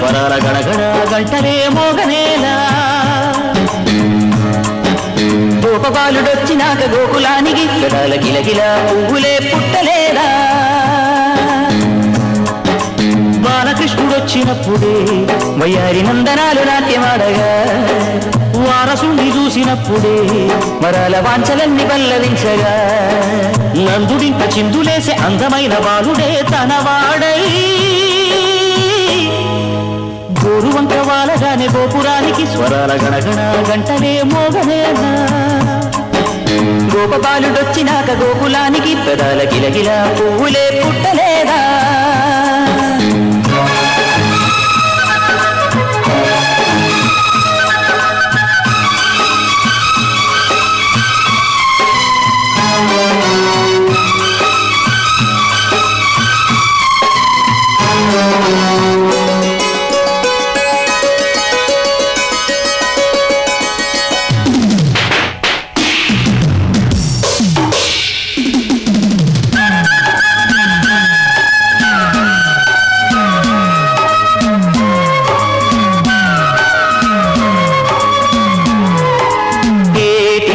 స్వరాల గడగడ గంటలే మోగనేలా గోపబాలుడొచ్చినాక గోకులానికి గడాల గిలగిల పువ్వులే పుట్టలేదా బాలకృష్ణుడొచ్చినప్పుడే వయ్యారి నందనాలు నాట్యమాడగా వారసుని చూసినప్పుడే మరాల వాంఛలన్నీ పల్లవించగా నందుడింత చిందులేసే అందమైన బాలుడే తనవాడై గోరువంక వాలగానే గోపురానికి స్వరాల గణగణ గంటలే మోగనేనా గోపబాలుడొచ్చినాక గోకులానికి పెదాల గిలగిల పువ్వులే పుట్టలేదా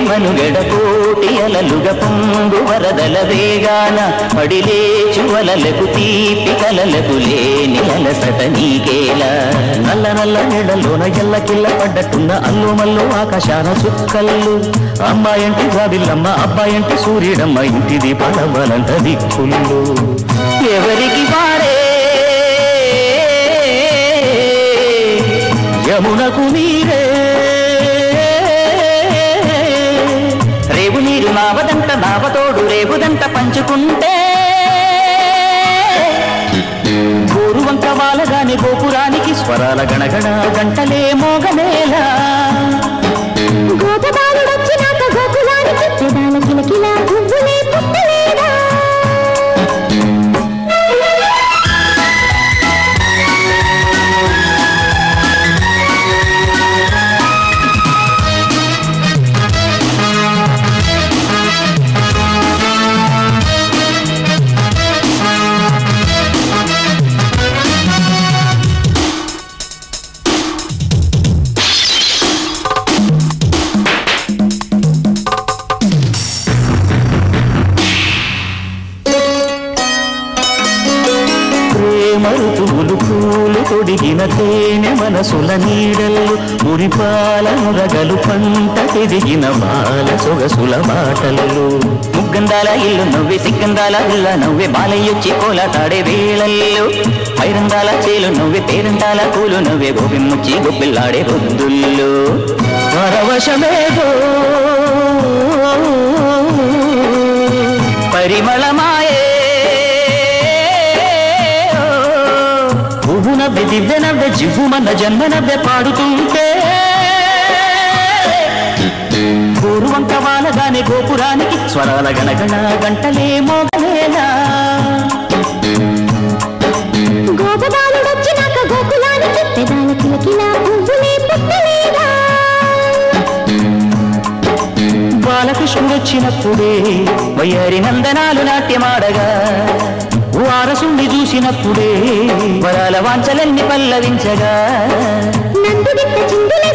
మనుగడకోటి అలలుగ పొంగు వరదల వేగాన పడిలేచు వలలకు తీపి కలలకు లేని అలసట నీకేలా నల్ల నల్ల నెడలోన ఎల్లకిల్ల పడ్డట్టున్న అల్లు మల్లు ఆకాశాన చుక్కల్లు అమ్మాయంటి జాబిల్లమ్మ అబ్బాయంటి సూర్యుడమ్మ ఇంటిది పడవలంట దిక్కులు ఎవరికి వారే యమునకు మీరే రేవు నీరు నావదంట నావతోడు రేవుదంట పంచుకుంటే గోరువంక వాలగానే గోపురానికి స్వరాల గణగణ గంటలే మోగనేలా గోపబాలుడొచ్చినాక గోకులానికి పెదాల కిలకిల పువ్వులే పుట్టలేదా మరుతువులు పూలు తొడిగిన తేనె మనసుల నీడల్లు మురిపాల మురగలు పంట తిరిగిన బాల సొగసుల మాటలు ముగ్గందాల ఇల్లు నవ్వే సిగ్గందాల ఇల్ల నవ్వే బాలయ్యొచ్చి కోలాటాడే వేళల్లో పైరందాల చేలు నవ్వే పేరందాల పూలు నవ్వే గోపిమ్ముచ్చి గొప్పిల్లాడే బొద్దుల్లో పరవశమేదో పరిమళమాయే పువ్వు నవ్వె దివ్య నవ్వె జివ్వుమన్న జన్మ నవ్వె పాడుతుంటే గోరువంక వాలగానే గోపురానికి స్వరాల గణగణ గంటలే మోగనేలా గోపబాలుడొచ్చినాక గోకులానికి పెదాల కిలకిల పువ్వులే పుట్టలేదా బాలకృష్ణుడొచ్చినప్పుడే వయ్యారి నందనాలు నాట్యమాడగా వారసుని చూసినప్పుడే వరాల వాంఛలన్నీ పల్లవించగా నందుడింత చిందుల